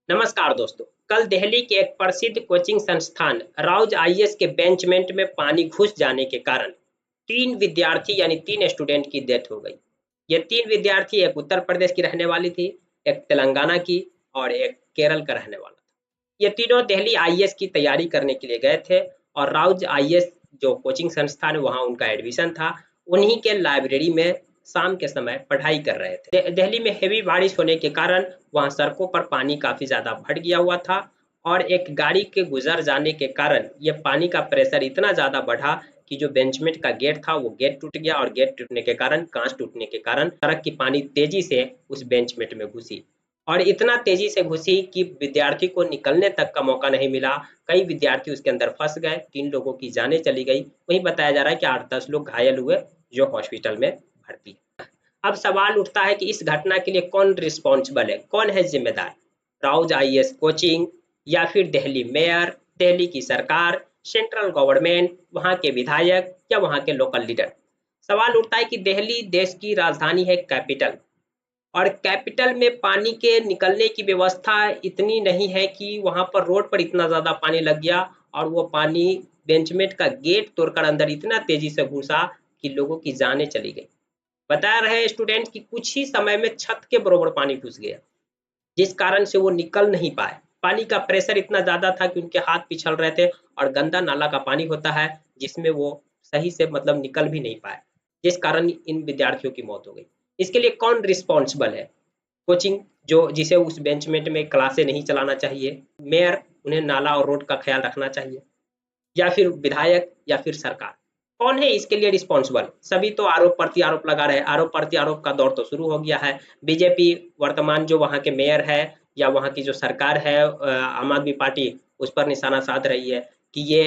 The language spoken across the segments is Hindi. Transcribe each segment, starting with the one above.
नमस्कार दोस्तों। कल दिल्ली के एक प्रसिद्ध कोचिंग संस्थान राउज आईएएस के बेंचमेंट में पानी घुस जाने के कारण तीन विद्यार्थी यानी तीन स्टूडेंट की डेथ हो गई। ये तीन विद्यार्थी एक उत्तर प्रदेश की रहने वाली थी, एक तेलंगाना की और एक केरल का रहने वाला था। ये तीनों दिल्ली आईएएस की तैयारी करने के लिए गए थे और राउज आईएएस जो कोचिंग संस्थान है वहाँ उनका एडमिशन था। उन्हीं के लाइब्रेरी में शाम के समय पढ़ाई कर रहे थे। दिल्ली में हेवी बारिश होने के कारण वहाँ सड़कों पर पानी काफ़ी ज़्यादा भर गया हुआ था और एक गाड़ी के गुजर जाने के कारण ये पानी का प्रेशर इतना ज़्यादा बढ़ा कि जो बेंचमेंट का गेट था वो गेट टूट गया और गेट टूटने के कारण कांच टूटने के कारण सड़क की पानी तेजी से उस बेंचमेंट में घुसी और इतना तेजी से घुसी कि विद्यार्थी को निकलने तक का मौका नहीं मिला। कई विद्यार्थी उसके अंदर फंस गए, तीन लोगों की जानें चली गई। वहीं बताया जा रहा है कि 8-10 लोग घायल हुए जो हॉस्पिटल में भर्ती। अब सवाल उठता है कि इस घटना के लिए कौन रिस्पॉन्सिबल है, कौन है जिम्मेदार? राउज आईएएस कोचिंग या फिर दिल्ली मेयर, दिल्ली की सरकार, सेंट्रल गवर्नमेंट, वहां के विधायक या वहां के लोकल लीडर? सवाल उठता है कि दिल्ली देश की राजधानी है, कैपिटल, और कैपिटल में पानी के निकलने की व्यवस्था इतनी नहीं है कि वहां पर रोड पर इतना ज्यादा पानी लग गया और वो पानी बेंचमेंट का गेट तोड़कर अंदर इतना तेजी से घुसा कि लोगों की जानें चली गई। बता रहे स्टूडेंट कि कुछ ही समय में छत के बरोबर पानी घुस गया, जिस कारण से वो निकल नहीं पाए। पानी का प्रेशर इतना ज्यादा था कि उनके हाथ पिछल रहे थे और गंदा नाला का पानी होता है जिसमें वो सही से मतलब निकल भी नहीं पाए, जिस कारण इन विद्यार्थियों की मौत हो गई। इसके लिए कौन रिस्पॉन्सिबल है? कोचिंग जो जिसे उस बेंचमेंट में क्लासे नहीं चलाना चाहिए, मेयर उन्हें नाला और रोड का ख्याल रखना चाहिए, या फिर विधायक या फिर सरकार? कौन है इसके लिए रिस्पॉन्सिबल? सभी तो आरोप प्रति आरोप लगा रहे हैं। आरोप प्रति आरोप का दौर तो शुरू हो गया है। बीजेपी वर्तमान जो वहां के मेयर है या वहां की जो सरकार है, आम आदमी पार्टी, उस पर निशाना साध रही है कि ये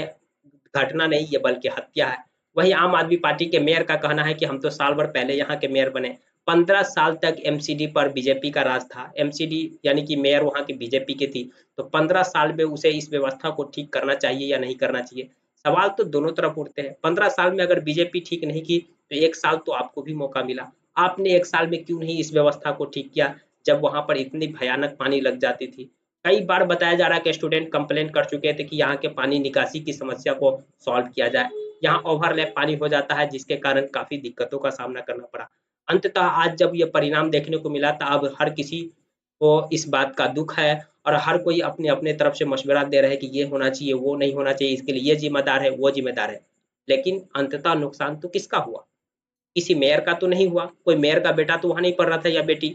घटना नहीं, ये बल्कि हत्या है। वही आम आदमी पार्टी के मेयर का कहना है कि हम तो साल भर पहले यहाँ के मेयर बने। 15 साल तक एमसीडी पर बीजेपी का राज था। एमसीडी यानी कि मेयर वहां की बीजेपी की थी। तो 15 साल में उसे इस व्यवस्था को ठीक करना चाहिए या नहीं करना चाहिए? सवाल तो दोनों तरफ उठते हैं। 15 साल में अगर बीजेपी ठीक नहीं की तो 1 साल तो आपको भी मौका मिला। आपने 1 साल में क्यों नहीं इस व्यवस्था को ठीक किया जब वहां पर इतनी भयानक पानी लग जाती थी? कई बार बताया जा रहा है कि स्टूडेंट कंप्लेन कर चुके थे कि यहाँ के पानी निकासी की समस्या को सॉल्व किया जाए। यहाँ ओवरलैप पानी हो जाता है जिसके कारण काफी दिक्कतों का सामना करना पड़ा। अंततः आज जब ये परिणाम देखने को मिला तो अब हर किसी को इस बात का दुख है और हर कोई अपने अपने तरफ से मशवरा दे रहे हैं कि ये होना चाहिए, वो नहीं होना चाहिए, इसके लिए ये जिम्मेदार है, वो जिम्मेदार है। लेकिन अंततः नुकसान तो किसका हुआ? किसी मेयर का तो नहीं हुआ। कोई मेयर का बेटा तो वहां नहीं पढ़ रहा था या बेटी,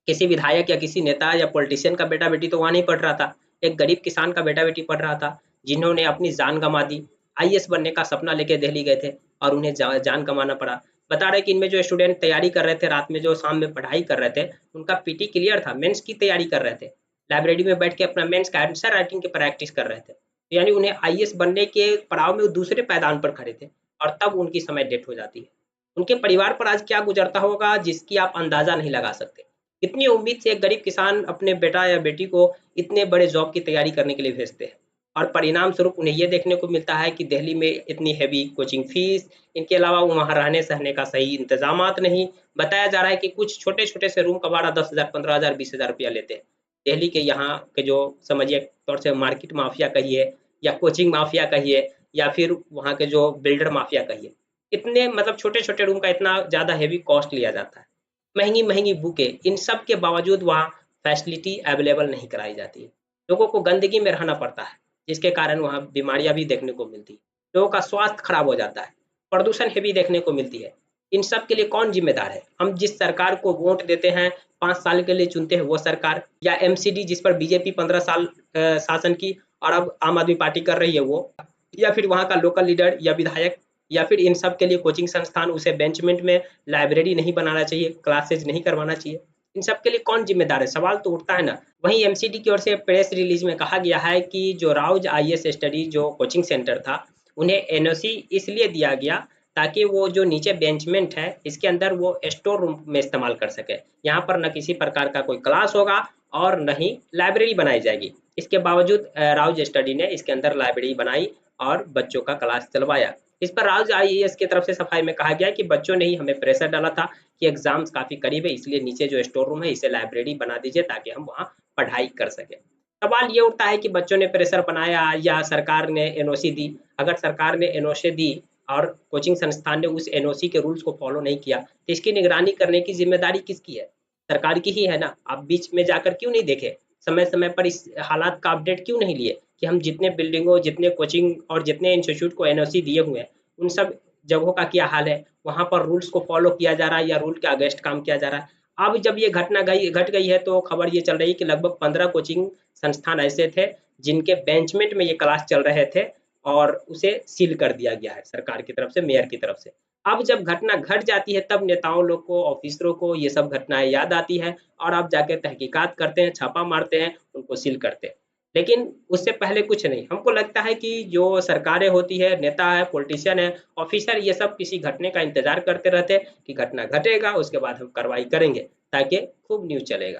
किसी विधायक या किसी नेता या पॉलिटिशियन का बेटा बेटी तो वहां नहीं पढ़ रहा था। एक गरीब किसान का बेटा बेटी पढ़ रहा था जिन्होंने अपनी जान गंवा दी। आईएएस बनने का सपना लेके दिल्ली गए थे और उन्हें जान गंवाना पड़ा। बता रहे कि इनमें जो स्टूडेंट तैयारी कर रहे थे, रात में जो शाम में पढ़ाई कर रहे थे, उनका पीटी क्लियर था, मेंस की तैयारी कर रहे थे, लाइब्रेरी में बैठ के अपना मेंस का आंसर राइटिंग की प्रैक्टिस कर रहे थे। यानी उन्हें आईएएस बनने के पड़ाव में वो दूसरे पायदान पर खड़े थे और तब उनकी समय डेथ हो जाती है। उनके परिवार पर आज क्या गुजरता होगा जिसकी आप अंदाजा नहीं लगा सकते। कितनी उम्मीद से एक गरीब किसान अपने बेटा या बेटी को इतने बड़े जॉब की तैयारी करने के लिए भेजते हैं और परिणाम स्वरूप उन्हें ये देखने को मिलता है कि दिल्ली में इतनी हैवी कोचिंग फीस, इनके अलावा वहाँ रहने सहने का सही इंतजामात नहीं। बताया जा रहा है कि कुछ छोटे छोटे से रूम का भाड़ा 10,000, 15,000, 20,000 रुपया लेते हैं। दिल्ली के यहाँ के जो समझिए तौर से मार्केट माफिया कहिए या कोचिंग माफिया कहिए या फिर वहाँ के जो बिल्डर माफिया कहिए, इतने मतलब छोटे छोटे रूम का इतना ज्यादा हैवी कॉस्ट लिया जाता है। महंगी महंगी बुकें, इन सब के बावजूद वहाँ फैसिलिटी अवेलेबल नहीं कराई जाती है। लोगों को गंदगी में रहना पड़ता है जिसके कारण वहाँ बीमारियां भी देखने को मिलती है। लोगों का स्वास्थ्य खराब हो जाता है, प्रदूषण हेवी देखने को मिलती है। इन सब के लिए कौन जिम्मेदार है? हम जिस सरकार को वोट देते हैं, 5 साल के लिए चुनते हैं वो सरकार, या एमसीडी जिस पर बीजेपी 15 साल शासन की और अब आम आदमी पार्टी कर रही है वो, या फिर वहाँ का लोकल लीडर या विधायक, या फिर इन सब के लिए कोचिंग संस्थान उसे बेंचमेंट में लाइब्रेरी नहीं बनाना चाहिए, क्लासेज नहीं करवाना चाहिए? इन सब के लिए कौन जिम्मेदार है? सवाल तो उठता है ना। वहीं एमसीडी की ओर से प्रेस रिलीज में कहा गया है कि जो राउज आईएएस स्टडी जो कोचिंग सेंटर था, उन्हें एनओसी इसलिए दिया गया ताकि वो जो नीचे बेंचमेंट है इसके अंदर वो स्टोर रूम में इस्तेमाल कर सके। यहाँ पर न किसी प्रकार का कोई क्लास होगा और न ही लाइब्रेरी बनाई जाएगी। इसके बावजूद राउज स्टडी ने इसके अंदर लाइब्रेरी बनाई और बच्चों का क्लास चलवाया। इस पर राउज आईएएस की तरफ से सफाई में कहा गया कि बच्चों ने ही हमें प्रेशर डाला था कि एग्जाम्स काफी करीब है, इसलिए नीचे जो स्टोर रूम है इसे लाइब्रेरी बना दीजिए ताकि हम वहाँ पढ़ाई कर सके। सवाल ये उठता है कि बच्चों ने प्रेशर बनाया या सरकार ने एनओसी दी। अगर सरकार ने एनओसी दी और कोचिंग संस्थान ने उस एनओसी के रूल्स को फॉलो नहीं किया, तो इसकी निगरानी करने की जिम्मेदारी किसकी है? सरकार की ही है ना। आप बीच में जाकर क्यों नहीं देखे? समय समय पर इस हालात का अपडेट क्यों नहीं लिए कि हम जितने बिल्डिंगों, जितने कोचिंग और जितने इंस्टीट्यूट को एनओसी दिए हुए हैं, उन सब जगहों का क्या हाल है? वहाँ पर रूल्स को फॉलो किया जा रहा है या रूल के अगेंस्ट काम किया जा रहा है? अब जब ये घटना घट गई है, तो खबर ये चल रही है कि लगभग 15 कोचिंग संस्थान ऐसे थे जिनके बेंचमेंट में ये क्लास चल रहे थे और उसे सील कर दिया गया है सरकार की तरफ से, मेयर की तरफ से। अब जब घटना घट जाती है, तब नेताओं लोग को, ऑफिसरों को ये सब घटनाएं याद आती है और आप जाके तहकीकात करते हैं, छापा मारते हैं, उनको सील करते हैं। लेकिन उससे पहले कुछ नहीं। हमको लगता है कि जो सरकारें होती है, नेता है, पॉलिटिशियन है, ऑफिसर, ये सब किसी घटने का इंतजार करते रहते हैं कि घटना घटेगा, उसके बाद हम कार्रवाई करेंगे ताकि खूब न्यूज़ चलेगा।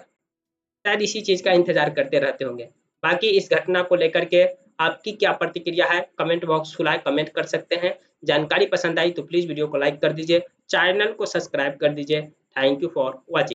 शायद इसी चीज़ का इंतजार करते रहते होंगे। बाकी इस घटना को लेकर के आपकी क्या प्रतिक्रिया है? कमेंट बॉक्स खुला है, कमेंट कर सकते हैं। जानकारी पसंद आई तो प्लीज़ वीडियो को लाइक कर दीजिए, चैनल को सब्सक्राइब कर दीजिए। Thank you for watching.